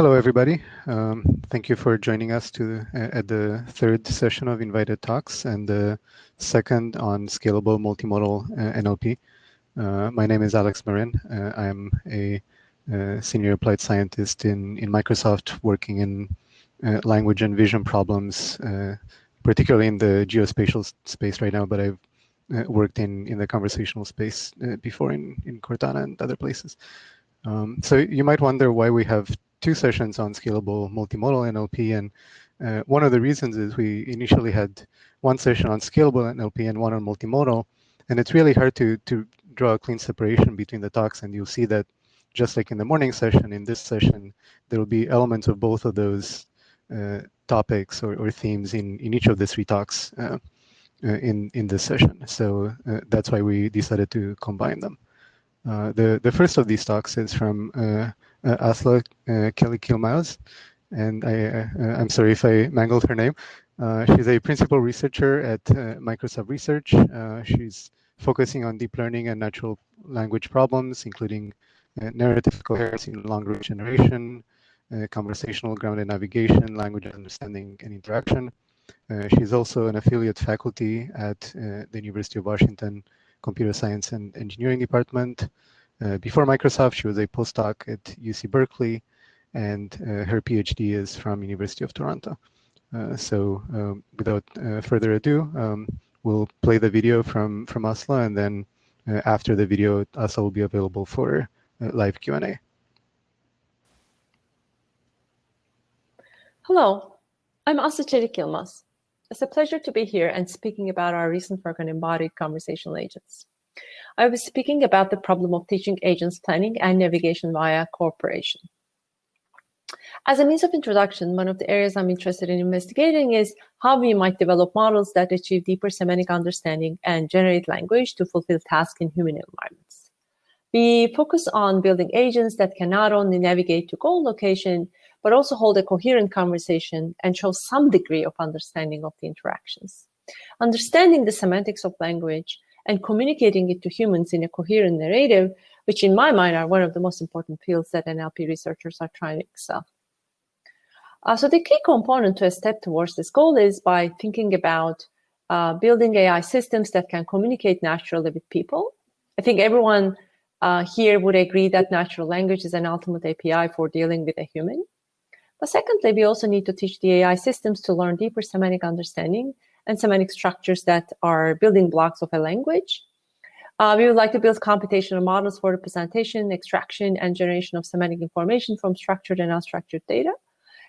Hello, everybody. Thank you for joining us at the third session of Invited Talks and the second on scalable multimodal NLP. My name is Alex Marin. I am a senior applied scientist in Microsoft working in language and vision problems, particularly in the geospatial space right now, but I've worked in the conversational space before in Cortana and other places. So you might wonder why we have two sessions on scalable multimodal NLP, and one of the reasons is we initially had one session on scalable NLP and one on multimodal, and it's really hard to draw a clean separation between the talks, and you'll see that just like in the morning session, in this session, there will be elements of both of those topics or themes in each of the three talks in this session. So that's why we decided to combine them. The first of these talks is from Asla Kelly-Kilmaus, and I'm sorry if I mangled her name. She's a principal researcher at Microsoft Research. She's focusing on deep learning and natural language problems, including narrative coherency, long-range generation, conversational grounded navigation, language understanding, and interaction. She's also an affiliate faculty at the University of Washington Computer Science and Engineering Department. Before Microsoft, she was a postdoc at UC Berkeley, and her PhD is from University of Toronto. So without further ado, we'll play the video from Asla, and then after the video, Asla will be available for live Q&A. Hello, I'm Asla Kelly-Kilmaus. It's a pleasure to be here and speaking about our recent work on embodied conversational agents. I was speaking about the problem of teaching agents planning and navigation via cooperation. As a means of introduction, one of the areas I'm interested in investigating is how we might develop models that achieve deeper semantic understanding and generate language to fulfill tasks in human environments. We focus on building agents that can not only navigate to goal location, but also hold a coherent conversation and show some degree of understanding of the interactions. Understanding the semantics of language and communicating it to humans in a coherent narrative, which in my mind are one of the most important fields that NLP researchers are trying to excel. So the key component to a step towards this goal is by thinking about building AI systems that can communicate naturally with people. I think everyone here would agree that natural language is an ultimate API for dealing with a human. But secondly, we also need to teach the AI systems to learn deeper semantic understanding and semantic structures that are building blocks of a language. We would like to build computational models for representation, extraction, and generation of semantic information from structured and unstructured data,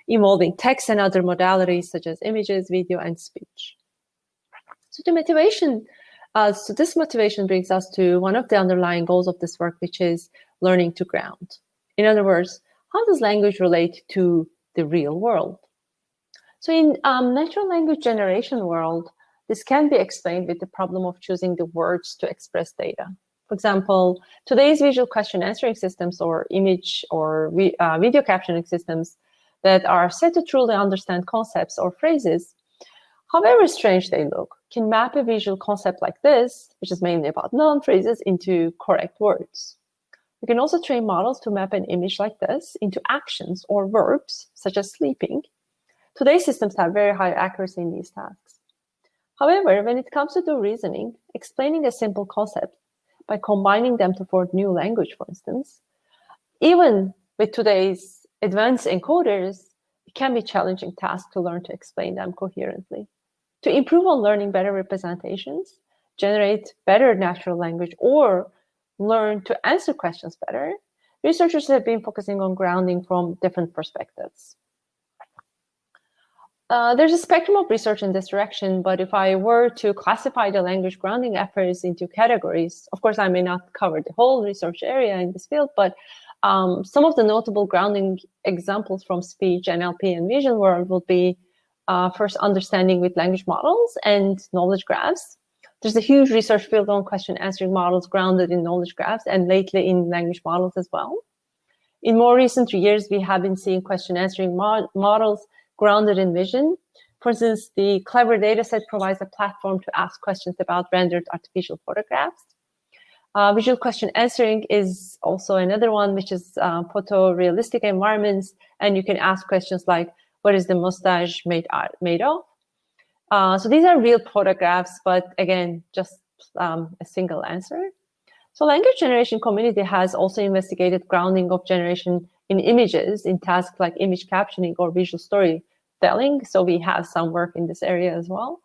involving text and other modalities such as images, video, and speech. So this motivation brings us to one of the underlying goals of this work, which is learning to ground. In other words, how does language relate to the real world? So in natural language generation world, this can be explained with the problem of choosing the words to express data. For example, today's visual question answering systems or image or video captioning systems that are set to truly understand concepts or phrases, however strange they look, can map a visual concept like this, which is mainly about noun phrases, into correct words. We can also train models to map an image like this into actions or verbs, such as sleeping. Today's systems have very high accuracy in these tasks. However, when it comes to do reasoning, explaining a simple concept by combining them to form new language, for instance, even with today's advanced encoders, it can be a challenging task to learn to explain them coherently. To improve on learning better representations, generate better natural language, or learn to answer questions better, researchers have been focusing on grounding from different perspectives. There's a spectrum of research in this direction, but if I were to classify the language grounding efforts into categories, of course, I may not cover the whole research area in this field, but some of the notable grounding examples from speech, NLP, and vision world will be first understanding with language models and knowledge graphs. There's a huge research field on question answering models grounded in knowledge graphs and lately in language models as well. In more recent years, we have been seeing question answering models grounded in vision. For instance, the Clever dataset provides a platform to ask questions about rendered artificial photographs. Visual question answering is also another one, which is photorealistic environments and you can ask questions like, what is the mustache made of? So these are real photographs, but again, just a single answer. So language generation community has also investigated grounding of generation in images in tasks like image captioning or visual storytelling. So we have some work in this area as well.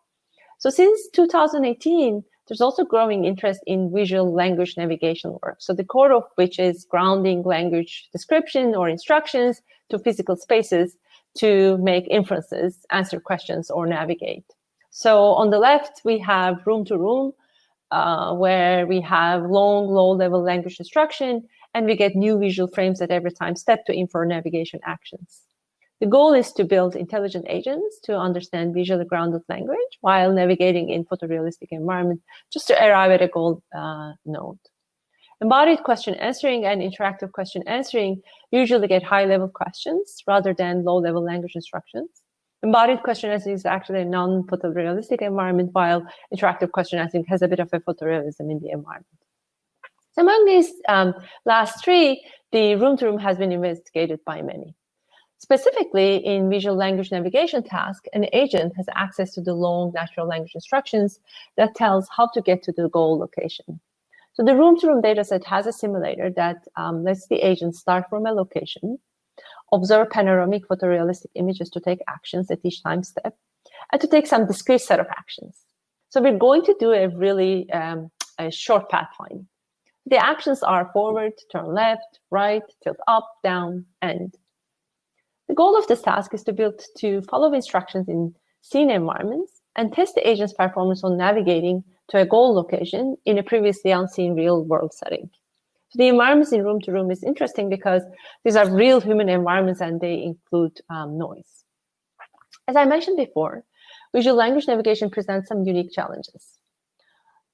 So since 2018, there's also growing interest in visual language navigation work. So the core of which is grounding language description or instructions to physical spaces to make inferences, answer questions, or navigate. So on the left, we have room to room, where we have long, low-level language instruction, and we get new visual frames at every time step to infer navigation actions. The goal is to build intelligent agents to understand visually grounded language while navigating in photorealistic environment, just to arrive at a goal node. Embodied question answering and interactive question answering usually get high-level questions rather than low-level language instructions. Embodied question answering is actually a non-photorealistic environment, while interactive question answering has a bit of a photorealism in the environment. So among these last three, the room-to-room has been investigated by many. Specifically, in visual language navigation task, an agent has access to the long natural language instructions that tells how to get to the goal location. So the room-to-room dataset has a simulator that lets the agent start from a location, observe panoramic photorealistic images to take actions at each time step, and to take some discrete set of actions. So we're going to do a really a short pathfinding. The actions are forward, turn left, right, tilt up, down, and. The goal of this task is to follow instructions in seen environments and test the agent's performance on navigating to a goal location in a previously unseen real-world setting. So the environments in room-to-room is interesting because these are real human environments and they include noise. As I mentioned before, visual language navigation presents some unique challenges.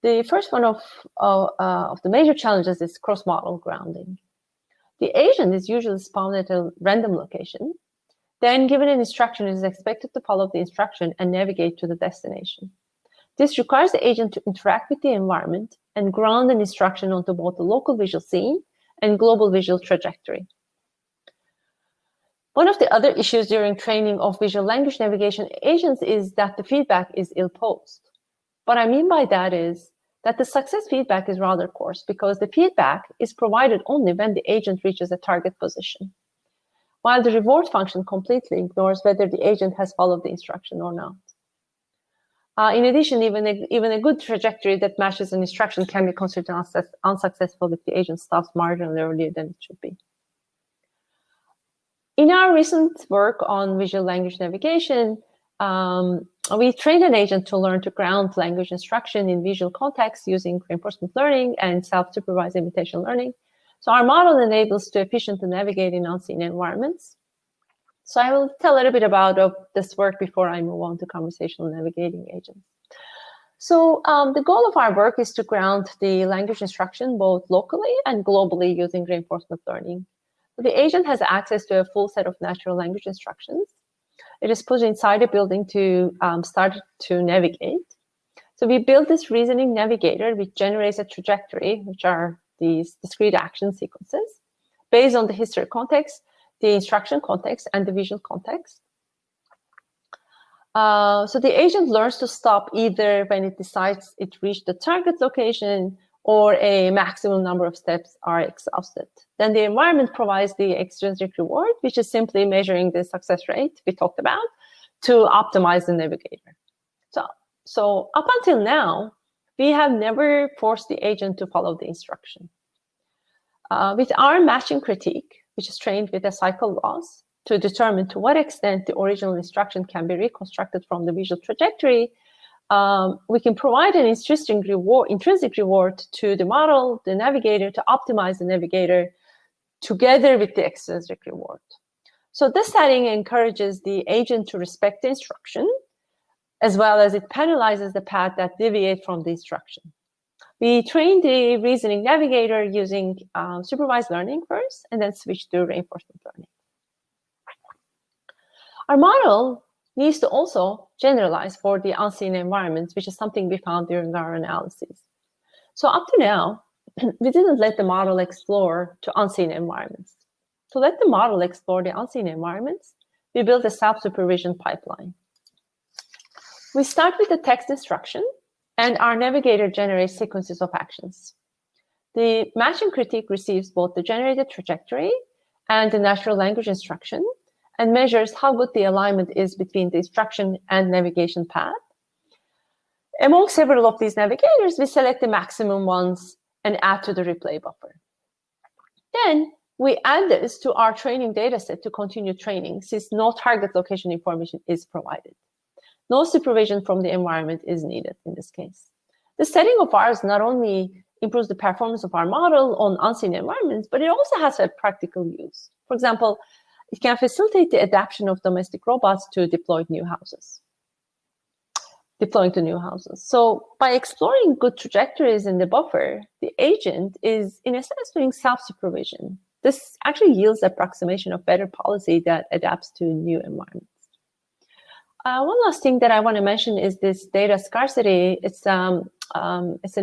The first one of the major challenges is cross-model grounding. The agent is usually spawned at a random location. Then, given an instruction, it is expected to follow the instruction and navigate to the destination. This requires the agent to interact with the environment and ground an instruction onto both the local visual scene and global visual trajectory. One of the other issues during training of visual language navigation agents is that the feedback is ill-posed. What I mean by that is that the success feedback is rather coarse because the feedback is provided only when the agent reaches a target position, while the reward function completely ignores whether the agent has followed the instruction or not. In addition, even a good trajectory that matches an instruction can be considered unsuccessful if the agent stops marginally earlier than it should be. In our recent work on visual language navigation, we trained an agent to learn to ground language instruction in visual context using reinforcement learning and self-supervised imitation learning. So our model enables to efficiently navigate in unseen environments. So I will tell a little bit about this work before I move on to conversational navigating agents. So the goal of our work is to ground the language instruction both locally and globally using reinforcement learning. So the agent has access to a full set of natural language instructions. It is put inside a building to start to navigate. So we built this reasoning navigator, which generates a trajectory, which are these discrete action sequences, based on the history context, the instruction context, and the visual context. So the agent learns to stop either when it decides it reached the target location or a maximum number of steps are exhausted. Then the environment provides the extrinsic reward, which is simply measuring the success rate we talked about to optimize the navigator. So up until now, we have never forced the agent to follow the instruction. With our matching critique, which is trained with a cycle loss to determine to what extent the original instruction can be reconstructed from the visual trajectory, we can provide an intrinsic reward to the model, the navigator, to optimize the navigator together with the extrinsic reward. So this setting encourages the agent to respect the instruction, as well as it penalizes the path that deviate from the instruction. We train the reasoning navigator using supervised learning first, and then switch to reinforcement learning. Our model needs to also generalize for the unseen environments, which is something we found during our analysis. So up to now, we didn't let the model explore to unseen environments. To let the model explore the unseen environments, we build a self-supervision pipeline. We start with the text instruction, and our navigator generates sequences of actions. The matching critique receives both the generated trajectory and the natural language instruction and measures how good the alignment is between the instruction and navigation path. Among several of these navigators, we select the maximum ones and add to the replay buffer. Then we add this to our training dataset to continue training, since no target location information is provided. No supervision from the environment is needed in this case. The setting of ours not only improves the performance of our model on unseen environments, but it also has a practical use. For example, it can facilitate the adaptation of domestic robots to deploying to new houses. So by exploring good trajectories in the buffer, the agent is, in a sense, doing self-supervision. This actually yields approximation of better policy that adapts to new environments. One last thing that I want to mention is this data scarcity. It's an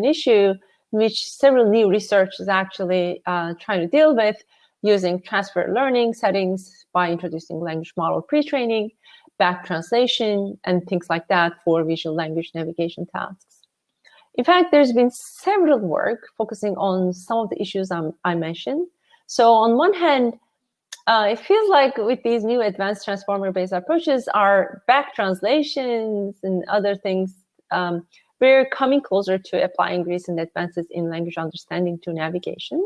issue which several new research is actually trying to deal with using transfer learning settings by introducing language model pre-training, back translation, and things like that for visual language navigation tasks. In fact, there's been several work focusing on some of the issues I mentioned. So on one hand, it feels like with these new advanced transformer-based approaches, our back translations and other things, we're coming closer to applying recent advances in language understanding to navigation.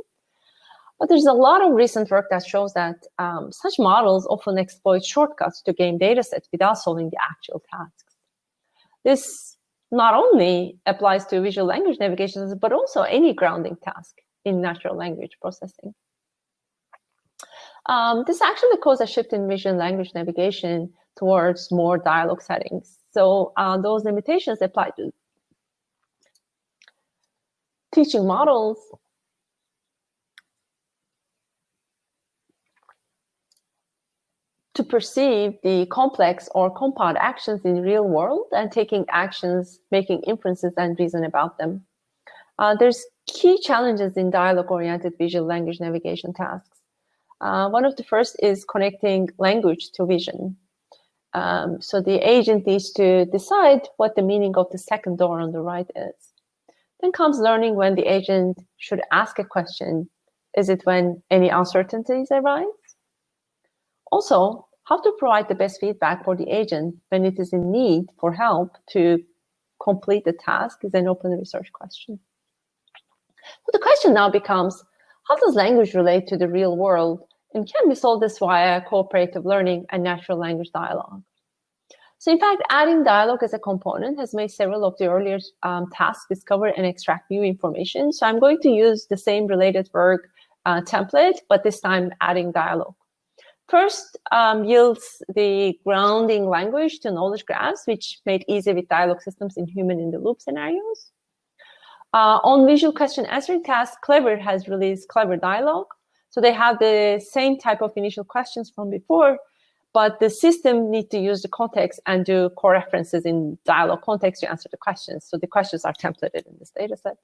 But there's a lot of recent work that shows that such models often exploit shortcuts to gain data sets without solving the actual tasks. This not only applies to visual language navigation, but also any grounding task in natural language processing. This actually caused a shift in visual language navigation towards more dialogue settings. So those limitations apply to teaching models to perceive the complex or compound actions in the real world and taking actions, making inferences, and reason about them. There's key challenges in dialogue-oriented visual language navigation tasks. One of the first is connecting language to vision. So the agent needs to decide what the meaning of the second door on the right is. Then comes learning when the agent should ask a question. Is it when any uncertainties arise? Also, how to provide the best feedback for the agent when it is in need for help to complete the task is an open research question. So the question now becomes, how does language relate to the real world? And can we solve this via cooperative learning and natural language dialogue? So in fact, adding dialogue as a component has made several of the earlier tasks discover and extract new information. So I'm going to use the same related work template, but this time adding dialogue. First, yields the grounding language to knowledge graphs, which made easy with dialogue systems in human-in-the-loop scenarios. On visual question answering tasks, Clever has released Clever Dialogue. So they have the same type of initial questions from before, but the system needs to use the context and do core references in dialogue context to answer the questions. So the questions are templated in this data set.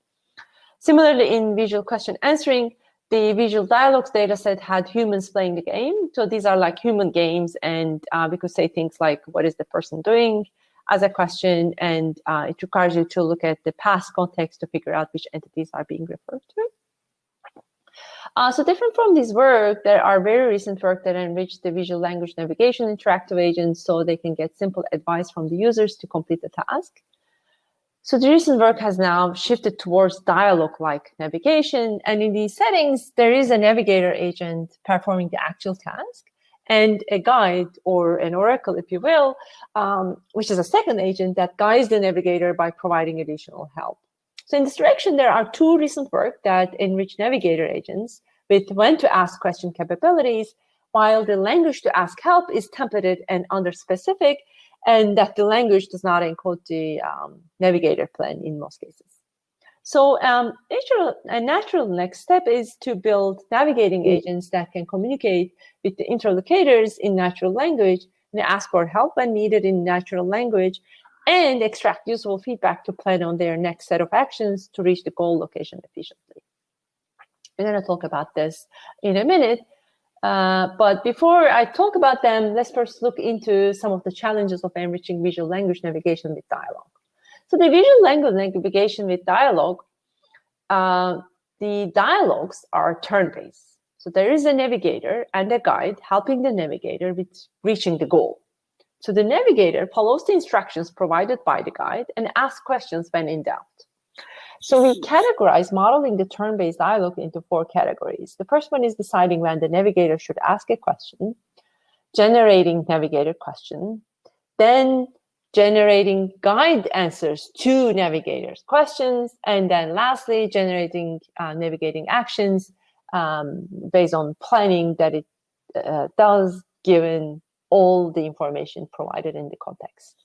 Similarly, in visual question answering, the visual dialogues data set had humans playing the game. So these are like human games, and we could say things like, what is the person doing as a question? And it requires you to look at the past context to figure out which entities are being referred to. So different from this work, there are very recent work that enrich the visual language navigation interactive agents so they can get simple advice from the users to complete the task. So the recent work has now shifted towards dialogue-like navigation. And in these settings, there is a navigator agent performing the actual task and a guide or an oracle, if you will, which is a second agent that guides the navigator by providing additional help. So in this direction, there are two recent work that enrich navigator agents with when to ask question capabilities, while the language to ask help is templated and under-specific, and that the language does not encode the navigator plan in most cases. So a natural next step is to build navigating agents that can communicate with the interlocutors in natural language and ask for help when needed in natural language, and extract useful feedback to plan on their next set of actions to reach the goal location efficiently. We're going to talk about this in a minute. But before I talk about them, let's first look into some of the challenges of enriching visual language navigation with dialogue. So the visual language navigation with dialogue, the dialogues are turn-based. So there is a navigator and a guide helping the navigator with reaching the goal. So the navigator follows the instructions provided by the guide and asks questions when in doubt. So we categorize modeling the turn-based dialogue into 4 categories. The first one is deciding when the navigator should ask a question, generating navigator question, then generating guide answers to navigators' questions, and then lastly, generating navigating actions based on planning that it does given all the information provided in the context.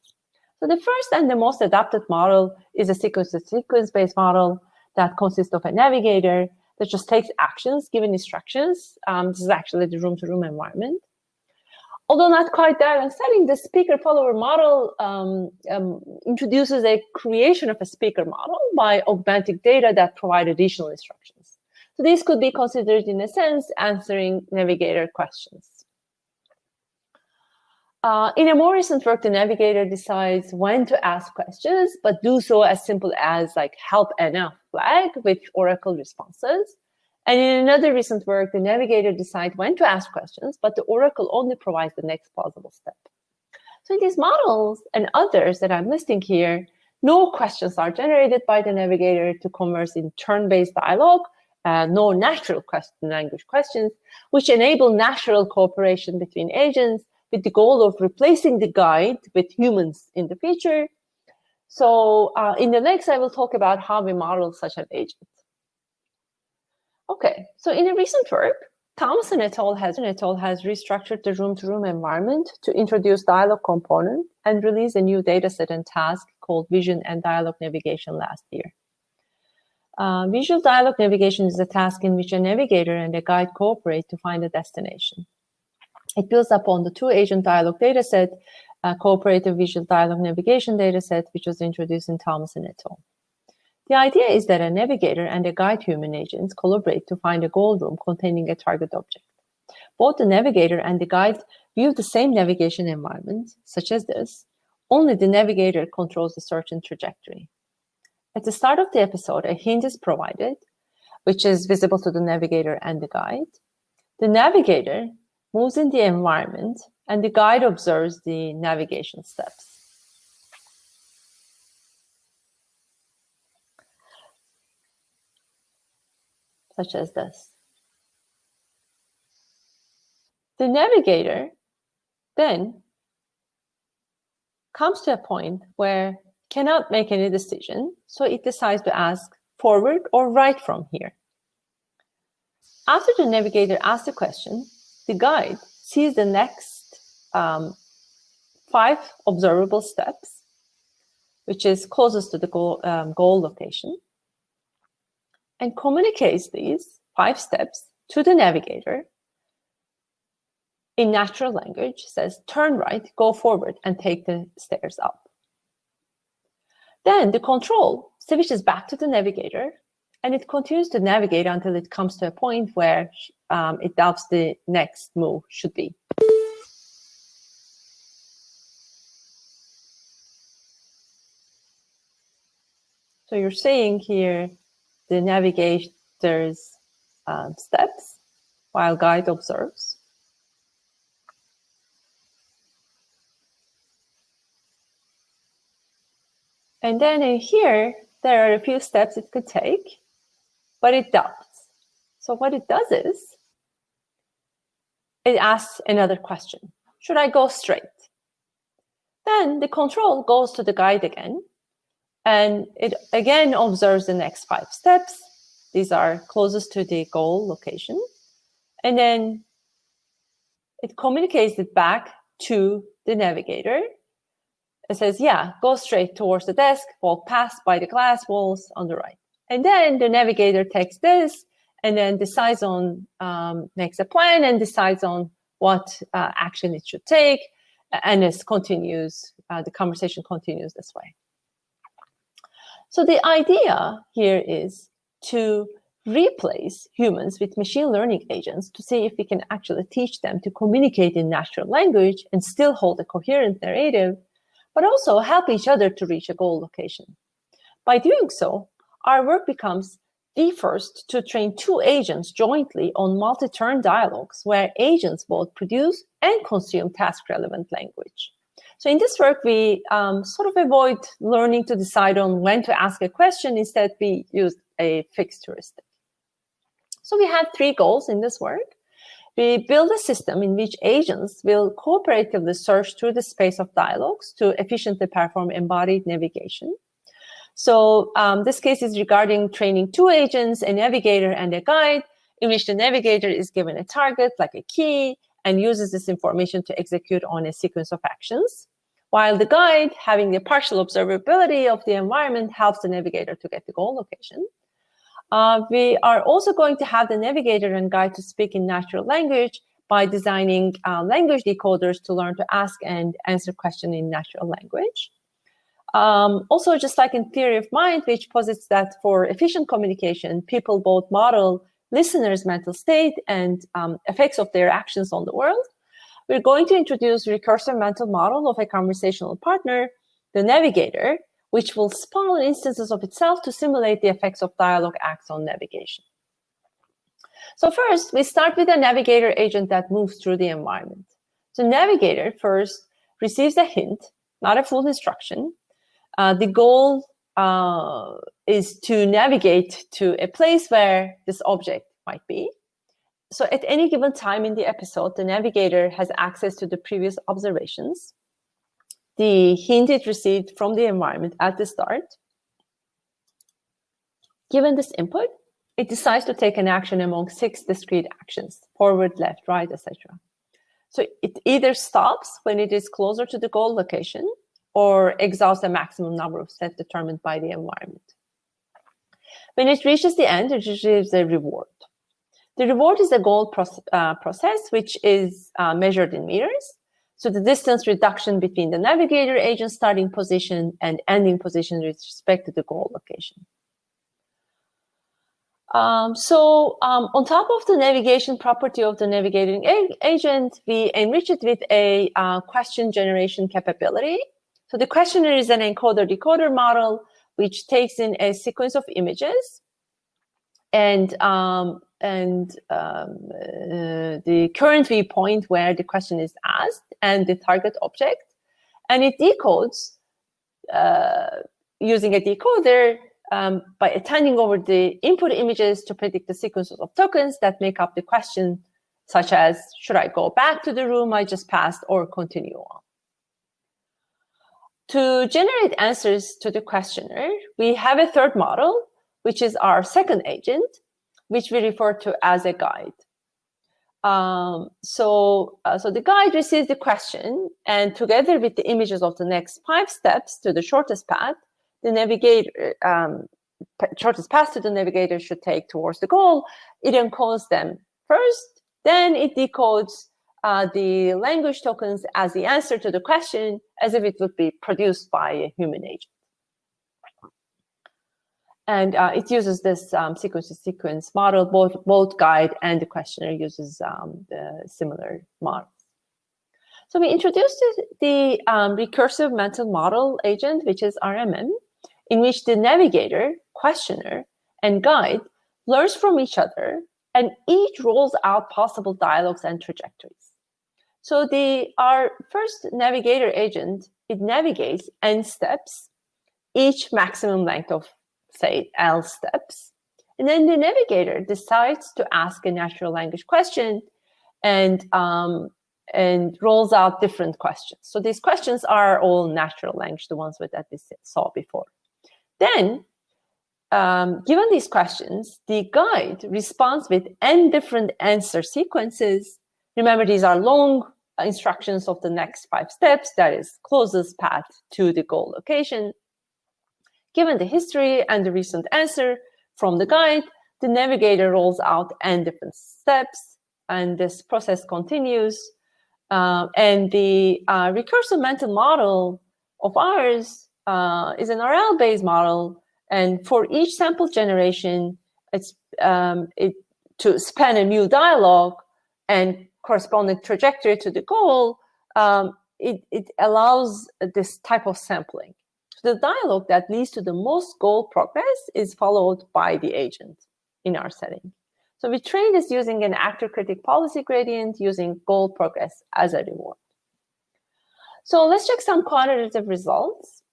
So the first and the most adapted model is a sequence-to-sequence-based model that consists of a navigator that just takes actions given instructions. This is actually the room-to-room environment. Although not quite dialogue setting, the speaker-follower model introduces a creation of a speaker model by augmenting data that provide additional instructions. So these could be considered, in a sense, answering navigator questions. In a more recent work, the navigator decides when to ask questions, but do so as simple as like help enough flag with Oracle responses. And in another recent work, the navigator decides when to ask questions, but the Oracle only provides the next plausible step. So in these models and others that I'm listing here, no questions are generated by the navigator to converse in turn-based dialogue, no natural language questions, which enable natural cooperation between agents with the goal of replacing the guide with humans in the future. So in the next, I will talk about how we model such an agent. Okay, so in a recent work, Thompson et al. has restructured the room-to-room environment to introduce dialogue component and release a new dataset and task called Vision and Dialogue Navigation last year. Visual dialogue navigation is a task in which a navigator and a guide cooperate to find a destination. It builds upon the 2-agent dialogue dataset, cooperative visual dialogue navigation dataset, which was introduced in Thompson et al. The idea is that a navigator and a guide human agents collaborate to find a goal room containing a target object. Both the navigator and the guide view the same navigation environment, such as this, only the navigator controls the search and trajectory. At the start of the episode, a hint is provided, which is visible to the navigator and the guide. The navigator moves in the environment, and the guide observes the navigation steps. Such as this. The navigator then comes to a point where cannot make any decision, so it decides to ask forward or right from here. After the navigator asks the question, the guide sees the next 5 observable steps, which is closest to the goal location, and communicates these 5 steps to the navigator in natural language, says, turn right, go forward, and take the stairs up. Then the control switches back to the navigator, and it continues to navigate until it comes to a point where it doubts the next move should be. So you're seeing here the navigator's steps while guide observes. And then in here, there are a few steps it could take, but it doubts. So what it does is, it asks another question. Should I go straight? Then the control goes to the guide again, and it again observes the next 5 steps. These are closest to the goal location. And then it communicates it back to the navigator. It says, yeah, go straight towards the desk, walk past by the glass walls on the right. And then the navigator takes this and then decides on, makes a plan and decides on what action it should take. And this continues, the conversation continues this way. So the idea here is to replace humans with machine learning agents to see if we can actually teach them to communicate in natural language and still hold a coherent narrative, but also help each other to reach a goal location. By doing so, our work becomes the first to train two agents jointly on multi-turn dialogues where agents both produce and consume task-relevant language. So in this work, we sort of avoid learning to decide on when to ask a question. Instead, we use a fixed heuristic. So we have three goals in this work. We build a system in which agents will cooperatively search through the space of dialogues to efficiently perform embodied navigation. So this case is regarding training two agents, a navigator and a guide, in which the navigator is given a target, like a key, and uses this information to execute on a sequence of actions, while the guide, having the partial observability of the environment, helps the navigator to get the goal location. We are also going to have the navigator and guide to speak in natural language by designing language decoders to learn to ask and answer questions in natural language. Also, just like in theory of mind, which posits that for efficient communication, people both model listeners' mental state and effects of their actions on the world, we're going to introduce recursive mental model of a conversational partner, the navigator, which will spawn instances of itself to simulate the effects of dialogue acts on navigation. So first, we start with a navigator agent that moves through the environment. The navigator first receives a hint, not a full instruction. The goal is to navigate to a place where this object might be. So at any given time in the episode, the navigator has access to the previous observations, the hint it received from the environment at the start. Given this input, it decides to take an action among 6 discrete actions, forward, left, right, etc. So it either stops when it is closer to the goal location or exhausts a maximum number of steps determined by the environment. When it reaches the end, it receives a reward. The reward is a goal process, which is measured in meters. So the distance reduction between the navigator agent starting position and ending position with respect to the goal location. On top of the navigation property of the navigating agent, we enrich it with a question generation capability. So the questioner is an encoder-decoder model, which takes in a sequence of images and the current viewpoint where the question is asked and the target object, and it decodes using a decoder by attending over the input images to predict the sequences of tokens that make up the question, such as, should I go back to the room I just passed or continue on? To generate answers to the questioner, we have a third model, which is our second agent, which we refer to as a guide. So the guide receives the question, and together with the images of the next 5 steps to the shortest path, the navigator, shortest path to the navigator should take towards the goal. It encodes them first, then it decodes the language tokens as the answer to the question, as if it would be produced by a human agent. And it uses this sequence-to-sequence model. Both guide and the questioner uses the similar models. So we introduced the recursive mental model agent, which is RMM, in which the navigator, questioner, and guide learns from each other, and each rolls out possible dialogues and trajectories. So our first navigator agent, it navigates n steps, each maximum length of, say, L steps. And then the navigator decides to ask a natural language question and rolls out different questions. So these questions are all natural language, the ones that we saw before. Then, given these questions, the guide responds with n different answer sequences. Remember, these are long instructions of the next 5 steps, that is closest path to the goal location. Given the history and the recent answer from the guide, the navigator rolls out n different steps, and this process continues. And the recursive mental model of ours is an RL-based model, and for each sample generation, to span a new dialogue and corresponding trajectory to the goal, it allows this type of sampling. The dialogue that leads to the most goal progress is followed by the agent in our setting. So we train this using an actor-critic policy gradient using goal progress as a reward. So let's check some quantitative results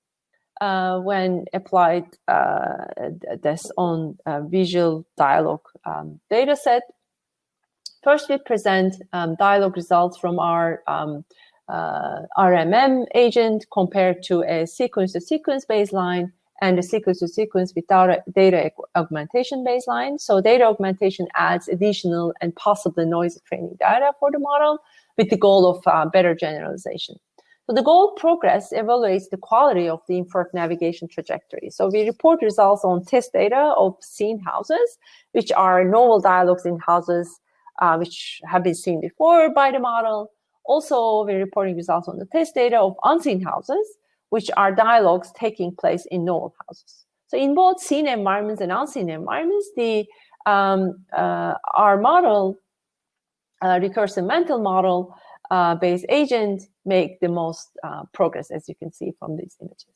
when applied this on visual dialogue data set. First, we present dialogue results from our RMM agent compared to a sequence-to-sequence baseline and a sequence-to-sequence without a data augmentation baseline. So data augmentation adds additional and possibly noisy training data for the model with the goal of better generalization. So the goal progress evaluates the quality of the inferred navigation trajectory. So we report results on test data of seen houses, which are novel dialogues in houses which have been seen before by the model. Also, we're reporting results on the test data of unseen houses, which are dialogues taking place in novel houses. So in both seen environments and unseen environments, our model, recursive mental model based agent, make the most progress, as you can see from these images.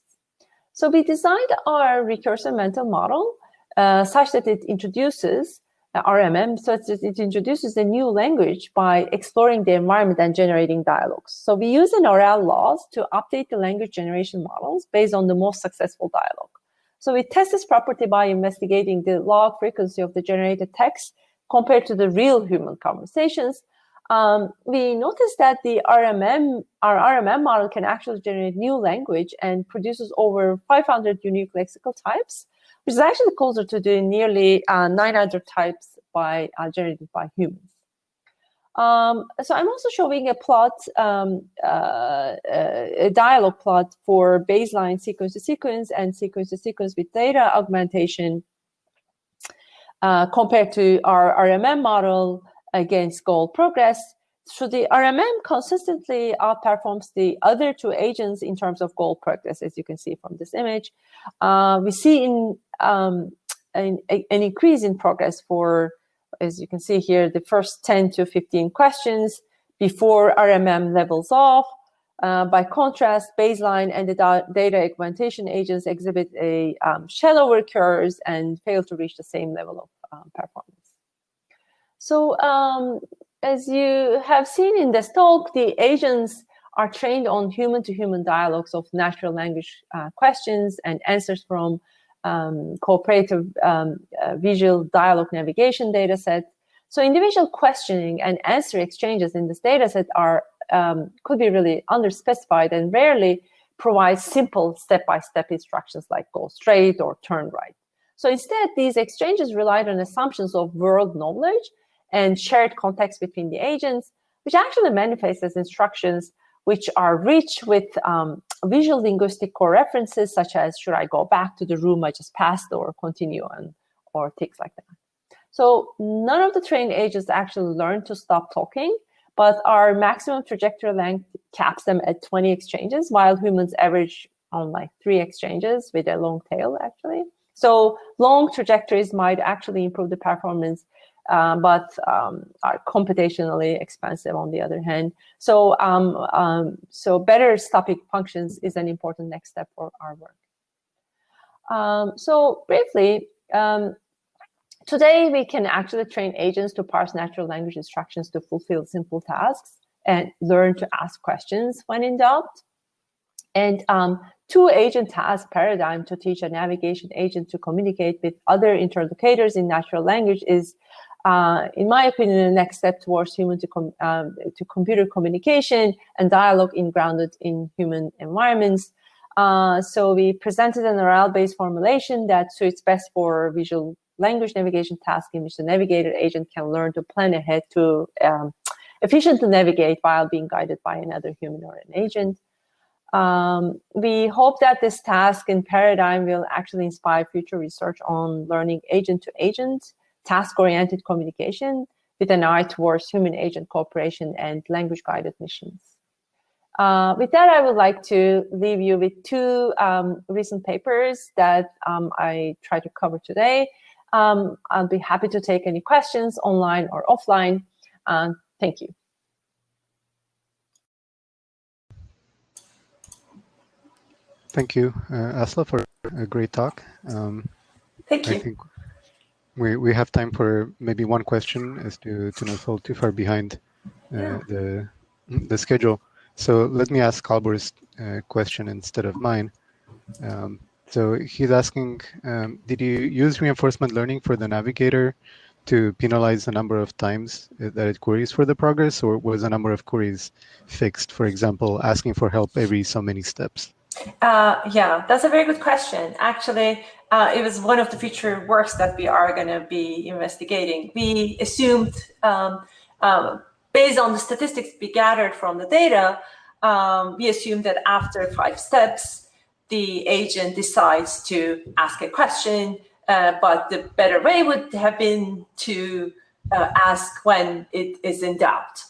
So we designed our recursive mental model such that it introduces RMM, such that it introduces a new language by exploring the environment and generating dialogues. So we use an oral laws to update the language generation models based on the most successful dialogue. So we test this property by investigating the log frequency of the generated text compared to the real human conversations. We noticed that our RMM model can actually generate new language and produces over 500 unique lexical types, which is actually closer to the nearly 900 types generated by humans. So I'm also showing a plot, a dialogue plot for baseline sequence-to-sequence and sequence-to-sequence with data augmentation compared to our RMM model against goal progress. So the RMM consistently outperforms the other two agents in terms of goal progress, as you can see from this image. We see an increase in progress for, as you can see here, the first 10 to 15 questions before RMM levels off. By contrast, baseline and the data augmentation agents exhibit a shallower curves and fail to reach the same level of performance. So as you have seen in this talk, the agents are trained on human-to-human dialogues of natural language questions and answers from cooperative visual dialogue navigation dataset. So individual questioning and answer exchanges in this dataset are could be really underspecified and rarely provide simple step-by-step instructions like go straight or turn right. So instead, these exchanges relied on assumptions of world knowledge and shared context between the agents, which actually manifest as instructions which are rich with visual linguistic core references, such as should I go back to the room I just passed or continue on, or things like that. So none of the trained agents actually learn to stop talking, but our maximum trajectory length caps them at 20 exchanges, while humans average on like 3 exchanges with a long tail, actually. So long trajectories might actually improve the performance, but are computationally expensive on the other hand. So, so better stopping functions is an important next step for our work. So briefly, today we can actually train agents to parse natural language instructions to fulfill simple tasks and learn to ask questions when in doubt. And two-agent task paradigm to teach a navigation agent to communicate with other interlocutors in natural language is, in my opinion, the next step towards human to computer communication and dialogue grounded in human environments. So we presented an oral-based formulation that suits best for visual language navigation task in which the navigator agent can learn to plan ahead to efficiently navigate while being guided by another human or an agent. We hope that this task and paradigm will actually inspire future research on learning agent-to-agent, task-oriented communication with an eye towards human-agent cooperation and language-guided missions. With that, I would like to leave you with 2 recent papers that I try to cover today. I'll be happy to take any questions online or offline. Thank you. Thank you, Asla, for a great talk. Thank you. I think we have time for maybe one question as to not fall too far behind the schedule. So let me ask Albor's question instead of mine. So he's asking, did you use reinforcement learning for the navigator to penalize the number of times that it queries for the progress, or was the number of queries fixed? For example, asking for help every so many steps. Yeah, that's a very good question. Actually, it was one of the future works that we are going to be investigating. We assumed, based on the statistics we gathered from the data, we assumed that after 5 steps, the agent decides to ask a question, but the better way would have been to ask when it is in doubt.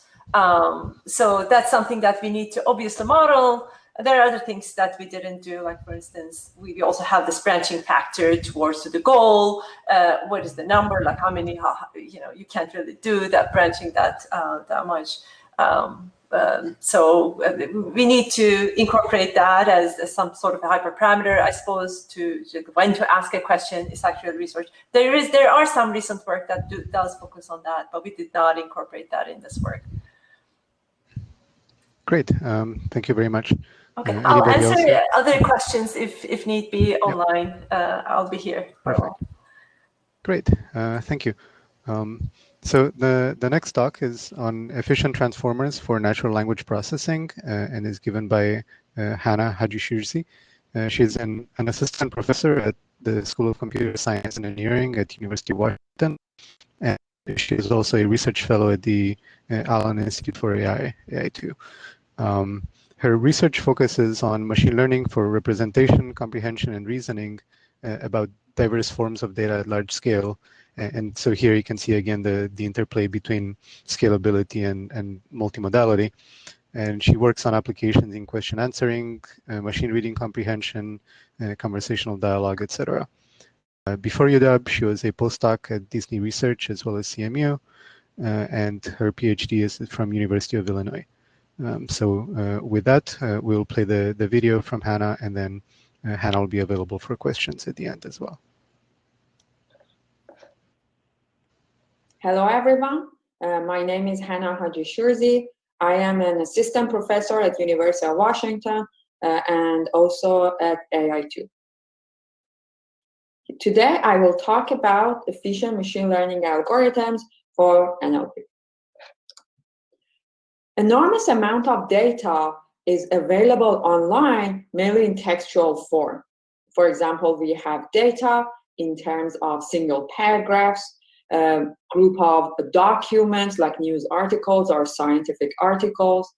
So that's something that we need to obviously model. There are other things that we didn't do, like, for instance, we also have this branching factor towards the goal. What is the number? Like, how many? You can't really do that branching that much. So we need to incorporate that as some sort of a hyperparameter, I suppose, to when to ask a question is actually research. There are some recent work that does focus on that, but we did not incorporate that in this work. Great. Thank you very much. Okay, I'll answer other questions if need be online. I'll be here. Perfect. Great. Thank you. So the next talk is on efficient transformers for natural language processing and is given by Hanna Hajishirzi. She's an assistant professor at the School of Computer Science and Engineering at University of Washington. And she is also a research fellow at the Allen Institute for AI 2. Her research focuses on machine learning for representation, comprehension, and reasoning about diverse forms of data at large scale. And so here you can see again the interplay between scalability and multimodality. And she works on applications in question answering, machine reading comprehension, conversational dialogue, etc. Before UW, she was a postdoc at Disney Research as well as CMU, and her PhD is from University of Illinois. So with that, we'll play the video from Hanna, and then Hanna will be available for questions at the end as well. Hello, everyone. My name is Hanna Hajishirzi. I am an assistant professor at University of Washington and also at AI2. Today, I will talk about efficient machine learning algorithms for NLP. Enormous amount of data is available online, mainly in textual form. For example, we have data in terms of single paragraphs, group of documents like news articles or scientific articles,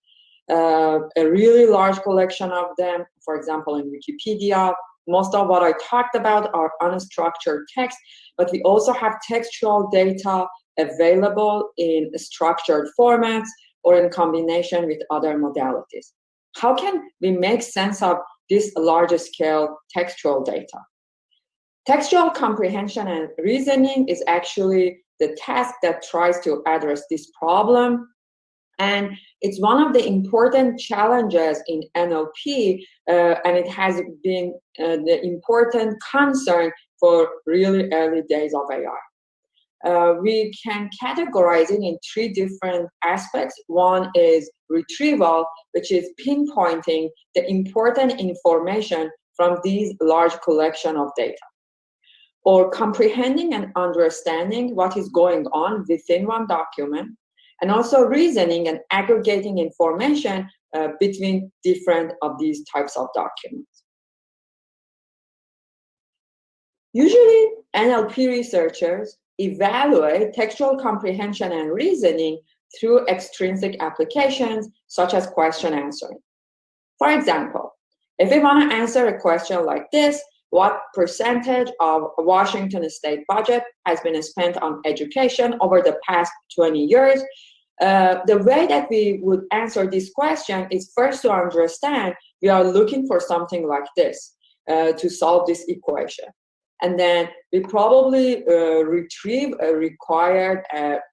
a really large collection of them, for example, in Wikipedia. Most of what I talked about are unstructured text, but we also have textual data available in structured formats or in combination with other modalities. How can we make sense of this larger scale textual data? Textual comprehension and reasoning is actually the task that tries to address this problem. And it's one of the important challenges in NLP, and it has been the important concern for really early days of AI. We can categorize it in 3 different aspects. One is retrieval, which is pinpointing the important information from these large collection of data. Or comprehending and understanding what is going on within one document, and also reasoning and aggregating information between different of these types of documents. Usually, NLP researchers evaluate textual comprehension and reasoning through extrinsic applications, such as question answering. For example, if we want to answer a question like this, what percentage of Washington state budget has been spent on education over the past 20 years? The way that we would answer this question is first to understand we are looking for something like this to solve this equation. and then we probably retrieve required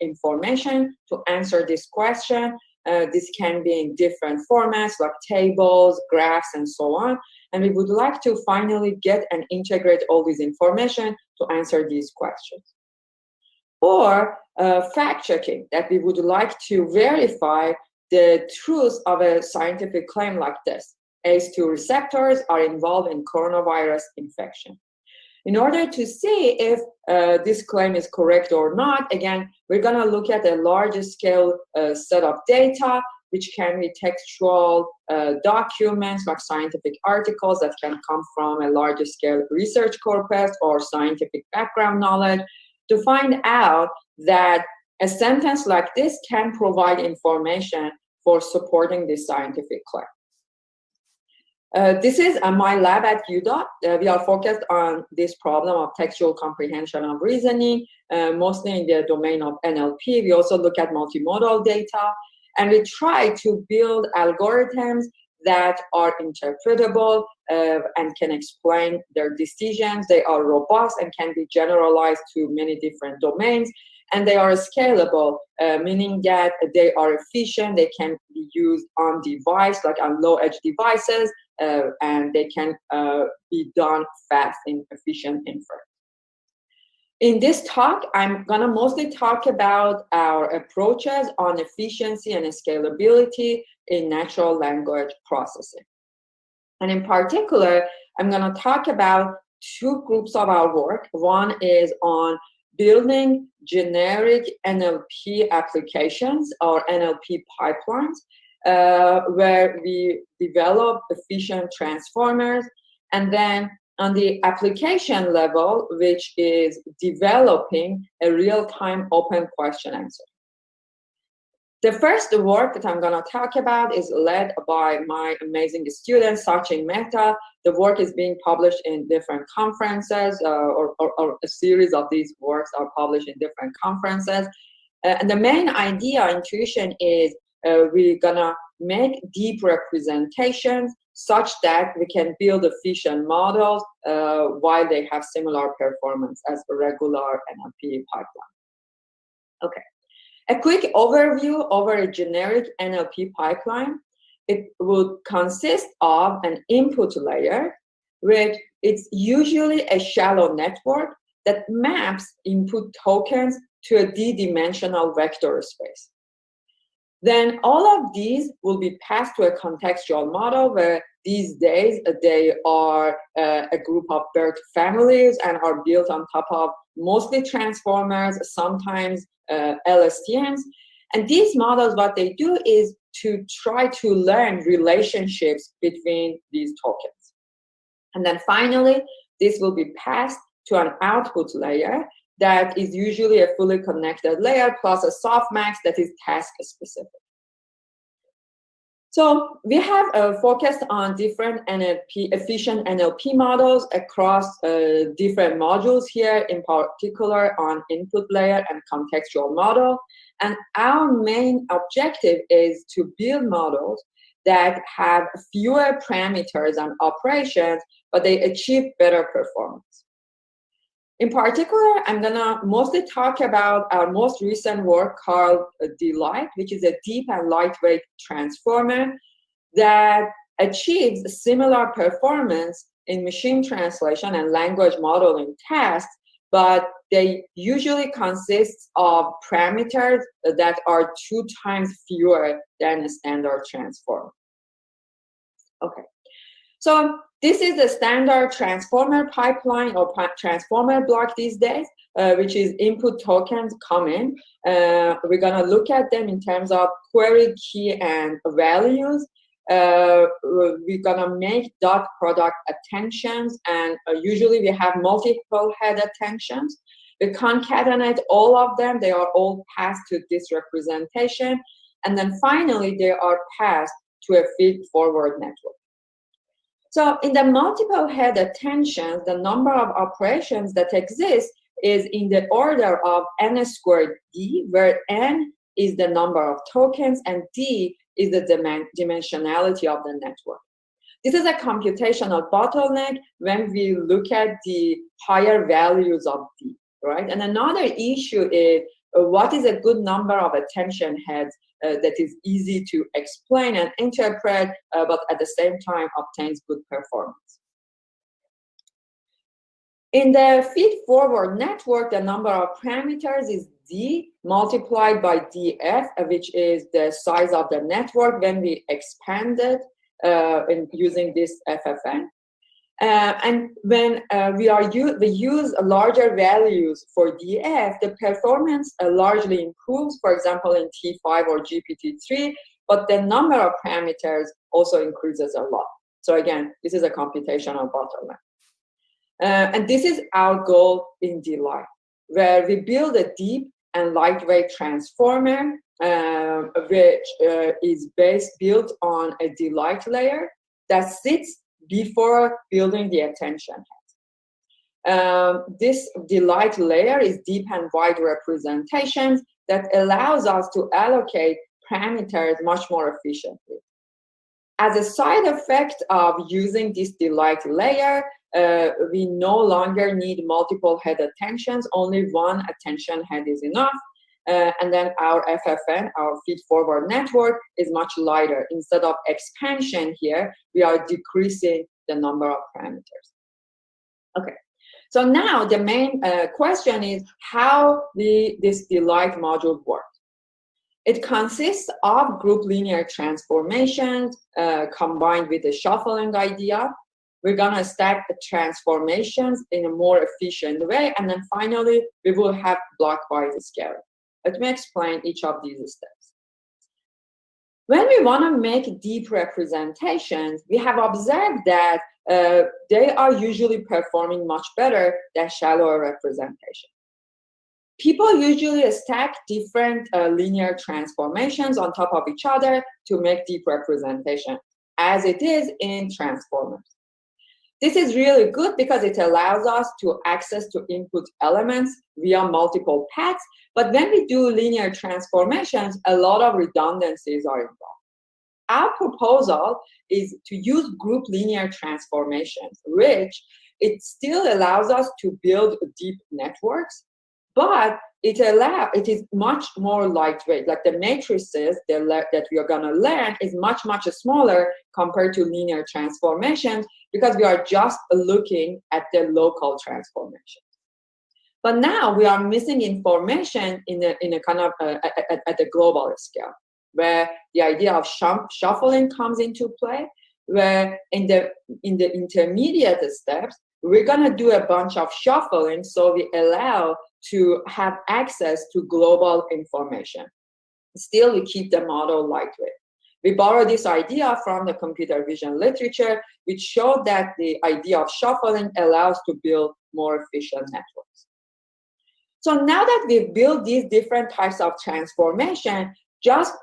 information to answer this question. This can be in different formats like tables, graphs, and so on. And we would like to finally get and integrate all this information to answer these questions. Or fact-checking, that we would like to verify the truth of a scientific claim like this. ACE2 receptors are involved in coronavirus infection. In order to see if this claim is correct or not, again, we're going to look at a large scale set of data, which can be textual documents like scientific articles that can come from a large scale research corpus or scientific background knowledge, to find out that a sentence like this can provide information for supporting this scientific claim. This is my lab at UW. We are focused on this problem of textual comprehension of reasoning, mostly in the domain of NLP. We also look at multimodal data, and we try to build algorithms that are interpretable and can explain their decisions. They are robust and can be generalized to many different domains. And they are scalable, meaning that they are efficient. They can be used on device, like on low-edge devices, and they can be done fast in efficient inference. In this talk, I'm going to mostly talk about our approaches on efficiency and scalability in natural language processing. And in particular, I'm going to talk about two groups of our work. One is on building generic NLP applications or NLP pipelines, where we develop efficient transformers, and then on the application level, which is developing a real-time open question answer. The first work that I'm going to talk about is led by my amazing student, Sachin Mehta. The work is being published in different conferences, or a series of these works are published in different conferences. And the main idea, intuition, is we're going to make deep representations such that we can build efficient models while they have similar performance as a regular NLP pipeline. Okay. A quick overview over a generic NLP pipeline. It would consist of an input layer, which it's usually a shallow network that maps input tokens to a d-dimensional vector space. Then all of these will be passed to a contextual model, where these days they are a group of BERT families and are built on top of mostly transformers, sometimes LSTMs. And these models, what they do is to try to learn relationships between these tokens. And then finally, this will be passed to an output layer that is usually a fully connected layer plus a softmax that is task specific. So we have focused on different efficient NLP models across different modules here, in particular on input layer and contextual model. And our main objective is to build models that have fewer parameters and operations, but they achieve better performance. In particular, I'm going to mostly talk about our most recent work called Delight, which is a deep and lightweight transformer that achieves similar performance in machine translation and language modeling tasks, but they usually consist of parameters that are 2 times fewer than a standard transformer. Okay. So this is the standard transformer pipeline or transformer block these days, which is input tokens come in. We're going to look at them in terms of query key and values. We're going to make dot product attentions, and usually we have multiple head attentions. We concatenate all of them. They are all passed to this representation. And then finally, they are passed to a feed-forward network. So in the multiple head attentions, the number of operations that exist is in the order of n squared d, where n is the number of tokens and d is the dimensionality of the network. This is a computational bottleneck when we look at the higher values of D, right? And another issue is what is a good number of attention heads that is easy to explain and interpret, but at the same time obtains good performance. In the feed-forward network, the number of parameters is D multiplied by df, which is the size of the network when we expand it in using this FFN. And when we use larger values for df, the performance largely improves, for example, in T5 or GPT-3, but the number of parameters also increases a lot. So again, this is a computational bottleneck. And this is our goal in DLight, where we build a deep and lightweight transformer, which is built on a DLight layer that sits before building the attention head. This DLight layer is deep and wide representations that allows us to allocate parameters much more efficiently. As a side effect of using this DLight layer, we no longer need multiple head attentions, only one attention head is enough. And then our FFN, our feed-forward network, is much lighter. Instead of expansion here, we are decreasing the number of parameters. Okay, so now the main question is how this DLight module works. It consists of group linear transformations combined with the shuffling idea. We're gonna stack the transformations in a more efficient way, and then finally, we will have blockwise scaling. Let me explain each of these steps. When we wanna make deep representations, we have observed that they are usually performing much better than shallower representation. People usually stack different linear transformations on top of each other to make deep representation, as it is in transformers. This is really good because it allows us to access to input elements via multiple paths, but when we do linear transformations, a lot of redundancies are involved. Our proposal is to use group linear transformations, which it still allows us to build deep networks, but it is much more lightweight. Like the matrices that we are gonna learn is much smaller compared to linear transformations because we are just looking at the local transformations. But now we are missing information in a kind of at the global scale, where the idea of shuffling comes into play, where in the intermediate steps, we're gonna do a bunch of shuffling so we allow to have access to global information. Still, we keep the model lightweight. We borrow this idea from the computer vision literature, which showed that the idea of shuffling allows to build more efficient networks. So now that we've built these different types of transformation, just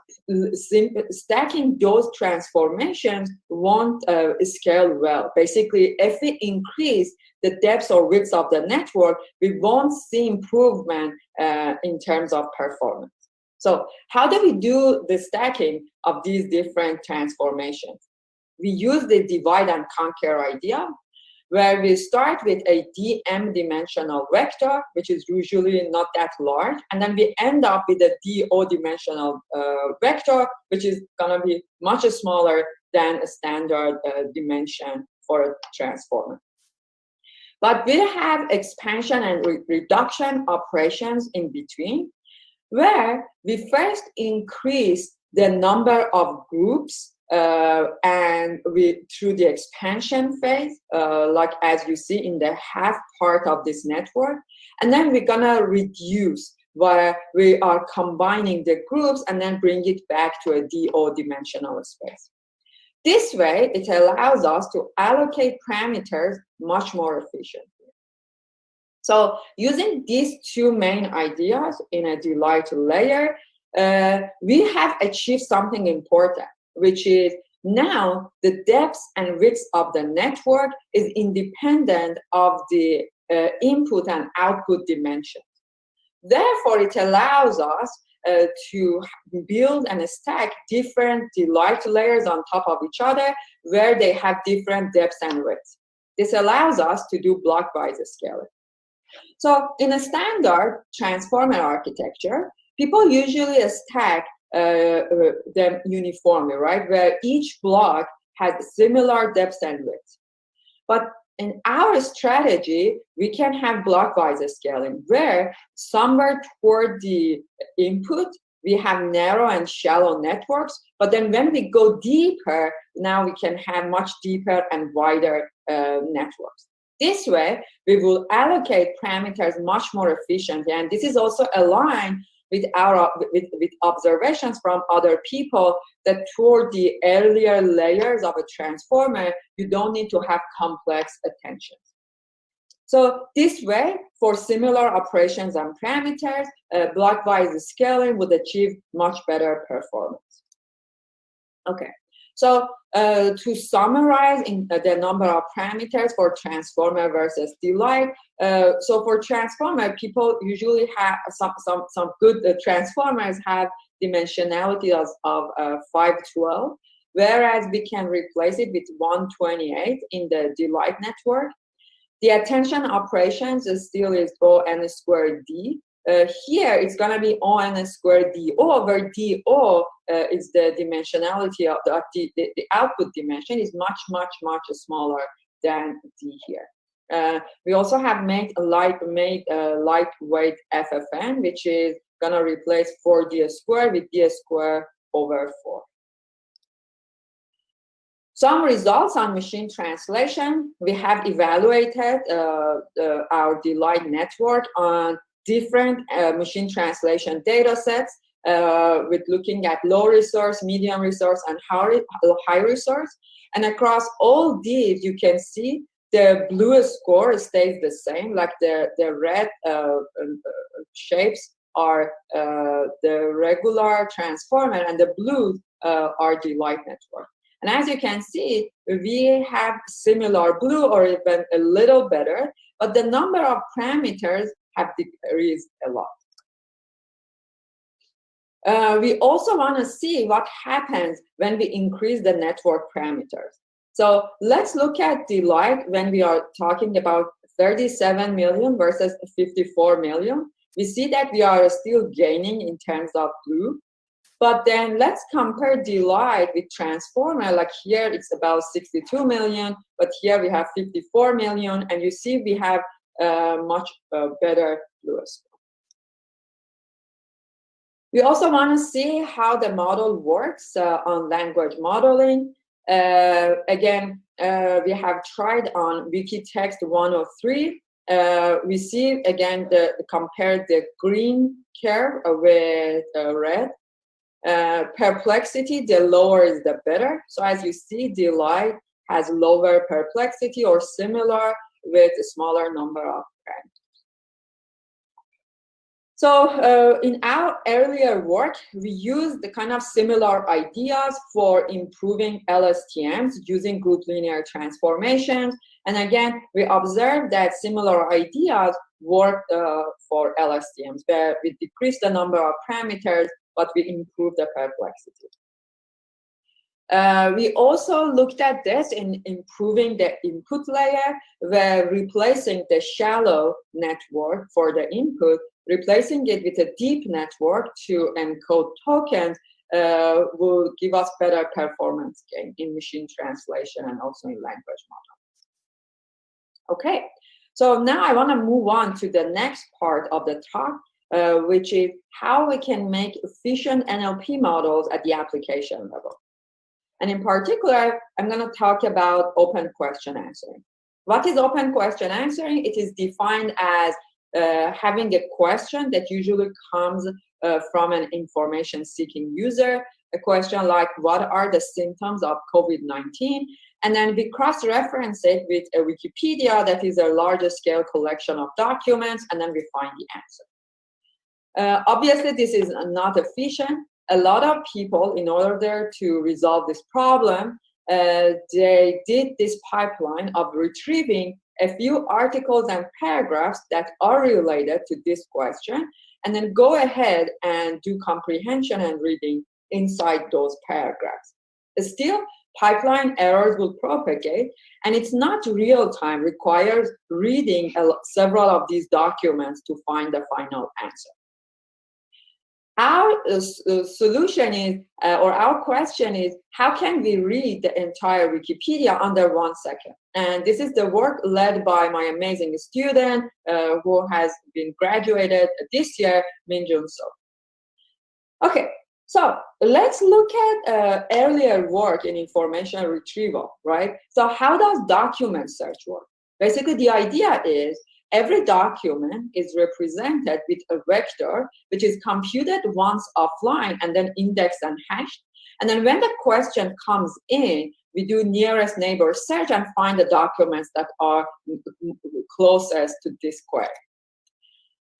stacking those transformations won't scale well. Basically, if we increase the depth or width of the network, we won't see improvement in terms of performance. So how do we do the stacking of these different transformations? We use the divide and conquer idea, where we start with a dm dimensional vector, which is usually not that large, and then we end up with a do dimensional vector, which is gonna be much smaller than a standard dimension for a transformer. But we have expansion and reduction operations in between, where we first increase the number of groups and through the expansion phase, like as you see in the half part of this network, and then we're gonna reduce where we are combining the groups and then bring it back to a do dimensional space. This way, it allows us to allocate parameters much more efficiently. So using these two main ideas in a DLight layer, we have achieved something important, which is now the depth and width of the network is independent of the input and output dimensions. Therefore, it allows us to build and stack different delight layers on top of each other where they have different depths and widths. This allows us to do blockwise scaling. So in a standard transformer architecture, people usually stack them uniformly, right? Where each block has similar depths and widths. But in our strategy, we can have blockwise scaling, where somewhere toward the input, we have narrow and shallow networks. But then when we go deeper, now we can have much deeper and wider networks. This way, we will allocate parameters much more efficiently. And this is also aligned with our with observations from other people, that toward the earlier layers of a transformer, you don't need to have complex attentions. So this way, for similar operations and parameters, blockwise scaling would achieve much better performance. Okay, so to summarize in the number of parameters for transformer versus delight, so for transformer, people usually have some good transformers have dimensionality of 512, whereas we can replace it with 128 in the delight network. The attention operations still is O(n squared d). Here it's going to be O(n squared do), where do is the dimensionality of the output dimension is much smaller than d here. We also have made a lightweight FFN, which is going to replace 4d squared with d squared over 4. Some results on machine translation. We have evaluated our delight network on different machine translation data sets with looking at low resource, medium resource, and high resource. And across all these, you can see the blue score stays the same, like the red shapes are the regular transformer, and the blue are delight network. And as you can see, we have similar blue or even a little better, but the number of parameters have decreased a lot. We also want to see what happens when we increase the network parameters. So let's look at delight when we are talking about 37 million versus 54 million. We see that we are still gaining in terms of blue. But then let's compare delight with transformer. Like here, it's about 62 million, but here we have 54 million, and you see we have much better blue score. We also want to see how the model works on language modeling. Again, we have tried on Wikitext 103. We see again compare the green curve with red. Perplexity, the lower is the better. So as you see, delight has lower perplexity or similar with a smaller number of parameters. So in our earlier work, we used the kind of similar ideas for improving LSTMs using group linear transformations. And again, we observed that similar ideas work for LSTMs, where we decrease the number of parameters, but we improve the perplexity. We also looked at this in improving the input layer, where replacing the shallow network for the input, replacing it with a deep network to encode tokens will give us better performance gain in machine translation and also in language models. Okay, so now I want to move on to the next part of the talk, which is how we can make efficient NLP models at the application level. And in particular, I'm going to talk about open question answering. What is open question answering? It is defined as having a question that usually comes from an information-seeking user, a question like, what are the symptoms of COVID-19? And then we cross-reference it with a Wikipedia that is a larger-scale collection of documents, and then we find the answer. Obviously, this is not efficient. A lot of people, in order to resolve this problem, they did this pipeline of retrieving a few articles and paragraphs that are related to this question, and then go ahead and do comprehension and reading inside those paragraphs. Still, pipeline errors will propagate, and it's not real time, requires reading several of these documents to find the final answer. Our solution is, or our question is, how can we read the entire Wikipedia under 1 second? And this is the work led by my amazing student who has been graduated this year, Minjun So. Okay, so let's look at earlier work in information retrieval, right? So how does document search work? Basically, the idea is every document is represented with a vector, which is computed once offline and then indexed and hashed. And then when the question comes in, we do nearest neighbor search and find the documents that are closest to this query.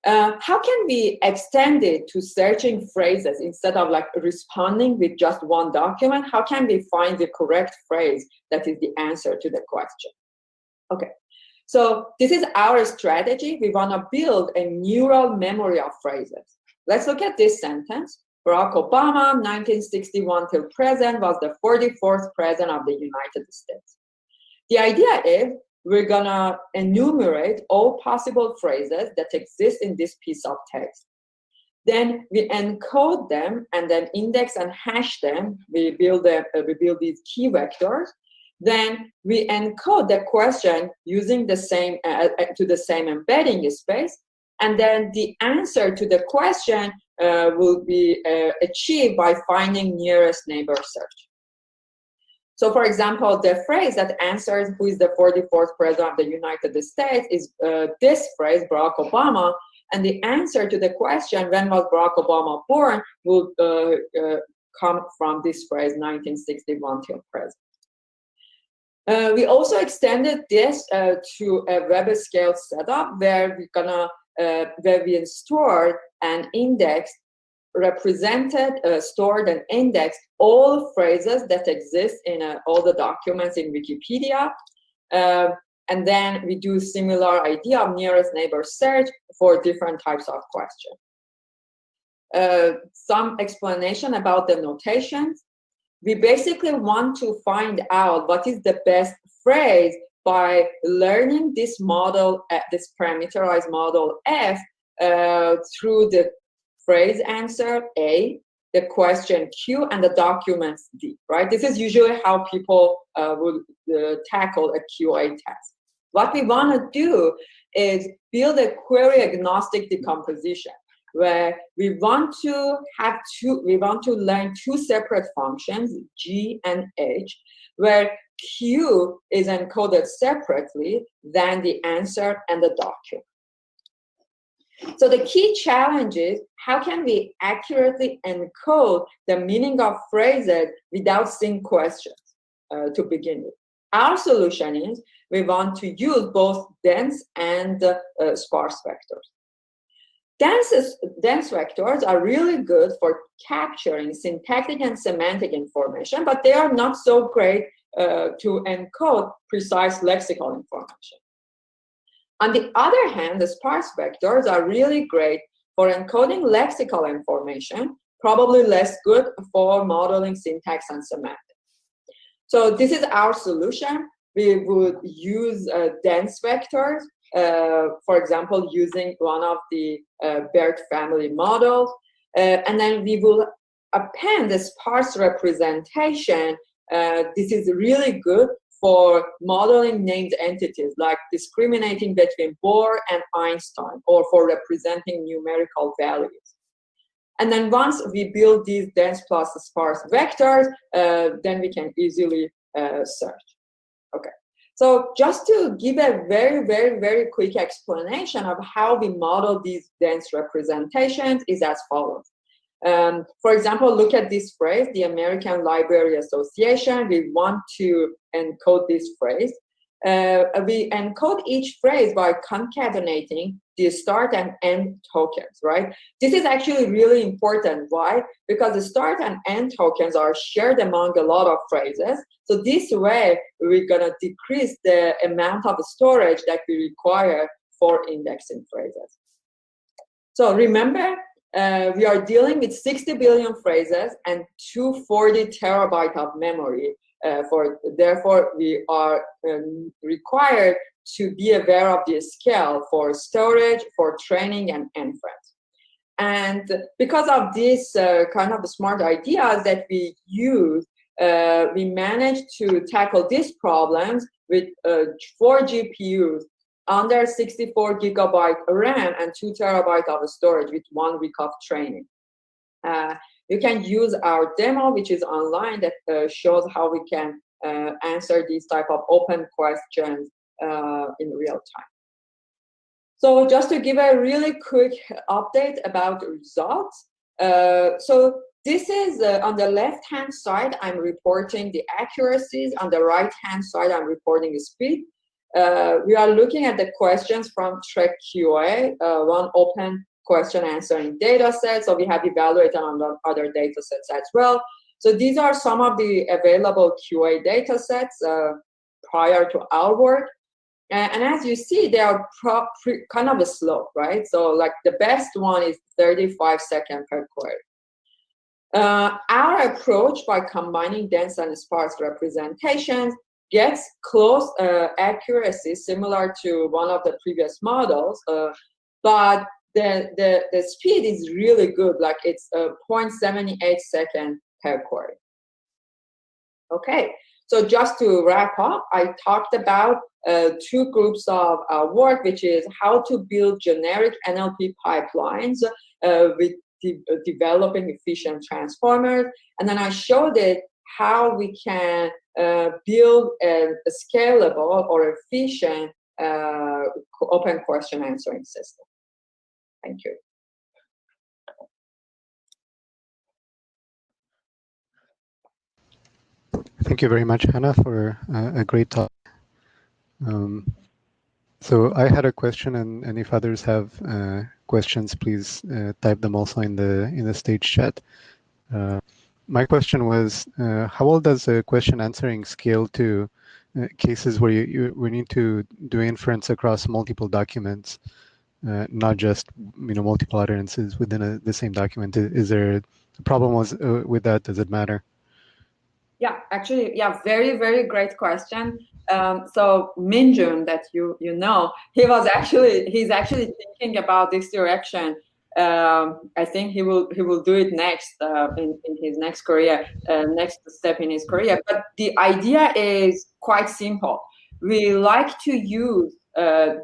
How can we extend it to searching phrases instead of like responding with just one document? How can we find the correct phrase that is the answer to the question? Okay. So this is our strategy. We want to build a neural memory of phrases. Let's look at this sentence. Barack Obama, 1961 till present, was the 44th president of the United States. The idea is we're going to enumerate all possible phrases that exist in this piece of text. Then we encode them and then index and hash them. We build these key vectors. Then we encode the question using the same to the same embedding space, and then the answer to the question will be achieved by finding nearest neighbor search. So, for example, the phrase that answers who is the 44th president of the United States is this phrase, Barack Obama, and the answer to the question, when was Barack Obama born, will come from this phrase, 1961 till present. We also extended this to a Webscale Setup where we stored and indexed, represented, stored and indexed all phrases that exist in all the documents in Wikipedia. And then we do similar idea of nearest neighbor search for different types of questions. Some explanation about the notations. We basically want to find out what is the best phrase by learning this model, this parameterized model F, through the phrase answer A, the question Q, and the documents D, right? This is usually how people would tackle a QA test. What we want to do is build a query agnostic decomposition, where we want to learn two separate functions, G and H, where Q is encoded separately than the answer and the document. So the key challenge is how can we accurately encode the meaning of phrases without seeing questions to begin with. Our solution is we want to use both dense and sparse vectors. Dense vectors are really good for capturing syntactic and semantic information, but they are not so great to encode precise lexical information. On the other hand, the sparse vectors are really great for encoding lexical information, probably less good for modeling syntax and semantics. So this is our solution. We would use dense vectors, for example, using one of the BERT family models, and then we will append a sparse representation. This is really good for modeling named entities, like discriminating between Bohr and Einstein, or for representing numerical values. And then once we build these dense plus sparse vectors, then we can easily search. Okay. So just to give a very, very, very quick explanation of how we model these dense representations is as follows. For example, look at this phrase, the American Library Association. We want to encode this phrase. we encode each phrase by concatenating the start and end tokens, right? This is actually really important. Why? Because the start and end tokens are shared among a lot of phrases. So this way, we're gonna decrease the amount of storage that we require for indexing phrases. So remember, we are dealing with 60 billion phrases and 240 terabyte of memory. Therefore, we are required to be aware of the scale for storage, for training, and inference. And because of these kind of smart ideas that we use, we managed to tackle these problems with 4 GPUs under 64 gigabyte RAM and 2 terabyte of storage with 1 week of training. You can use our demo, which is online, that shows how we can answer these type of open questions in real time. So just to give a really quick update about the results. So this is on the left-hand side, I'm reporting the accuracies. On the right-hand side, I'm reporting the speed. We are looking at the questions from Trek QA, one open question answering data set. So we have evaluated on the other data sets as well. So these are some of the available QA data sets prior to our work. And as you see, they are kind of a slow, right? So like the best one is 35 seconds per query. Our approach by combining dense and sparse representations gets close accuracy similar to one of the previous models, but the speed is really good, like it's 0.78 seconds per query. Okay, so just to wrap up, I talked about 2 groups of work, which is how to build generic NLP pipelines with developing efficient transformers, and then I showed it how we can build a scalable or efficient open question answering system. Thank you. Thank you very much, Hanna, for a great talk. So I had a question, and if others have questions, please type them also in the stage chat. My question was, how well does a question answering scale to cases where we need to do inference across multiple documents, not just multiple utterances within the same document? Is there a problem with that? Does it matter? Yeah, actually, yeah, very, very great question. So Minjun, that you know, he's actually thinking about this direction. I think he will do it next in his next career, next step in his career. But the idea is quite simple. We like to use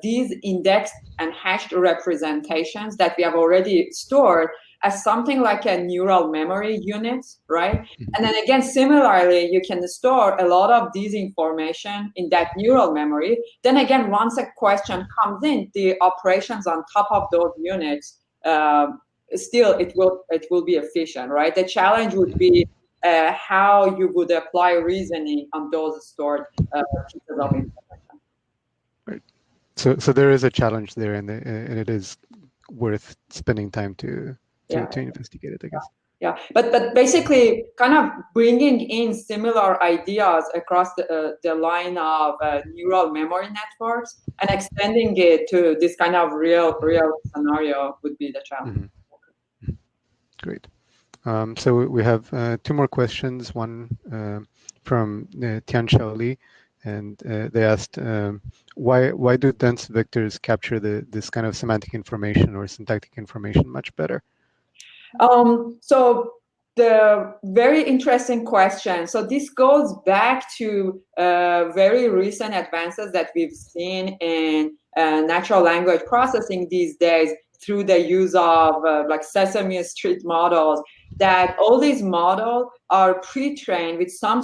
these indexed and hashed representations that we have already stored as something like a neural memory unit, right? And then again, similarly, you can store a lot of these information in that neural memory. Then again, once a question comes in, the operations on top of those units, still it will be efficient, right? The challenge would be how you would apply reasoning on those stored pieces of information. Right. So there is a challenge there, and it is worth spending time to investigate it, I guess. Yeah, but basically, kind of bringing in similar ideas across the line of neural memory networks and extending it to this kind of real scenario would be the challenge. Mm-hmm. Great. So we have 2 more questions. One from Tianxiao Li, and they asked, why do dense vectors capture this kind of semantic information or syntactic information much better? So the very interesting question. So this goes back to very recent advances that we've seen in natural language processing these days through the use of like Sesame Street models, that all these models are pre-trained with some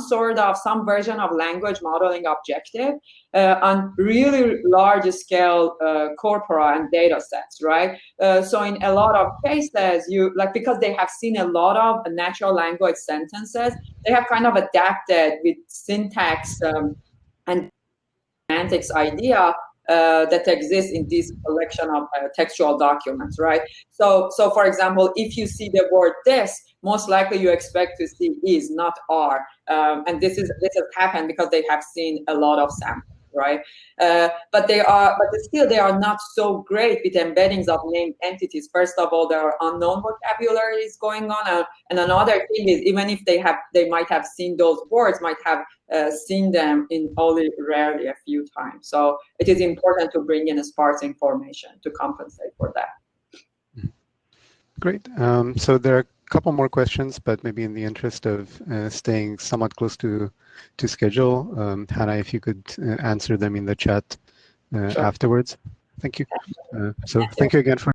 version of language modeling objective on really large scale corpora and data sets, right? So in a lot of cases, because they have seen a lot of natural language sentences, they have kind of adapted with syntax and semantics idea that exists in this collection of textual documents, right? So for example, if you see the word this, most likely you expect to see is, not are, and this has happened because they have seen a lot of samples, right? But still they are not so great with embeddings of named entities. First of all, there are unknown vocabularies going on, and another thing is, even if they might have seen those words, might have seen them in only rarely a few times. So it is important to bring in a sparse information to compensate for that. Great. So there are a couple more questions, but maybe in the interest of staying somewhat close to schedule, Hanna, if you could answer them in the chat Sure. afterwards. Thank you. So thank you again for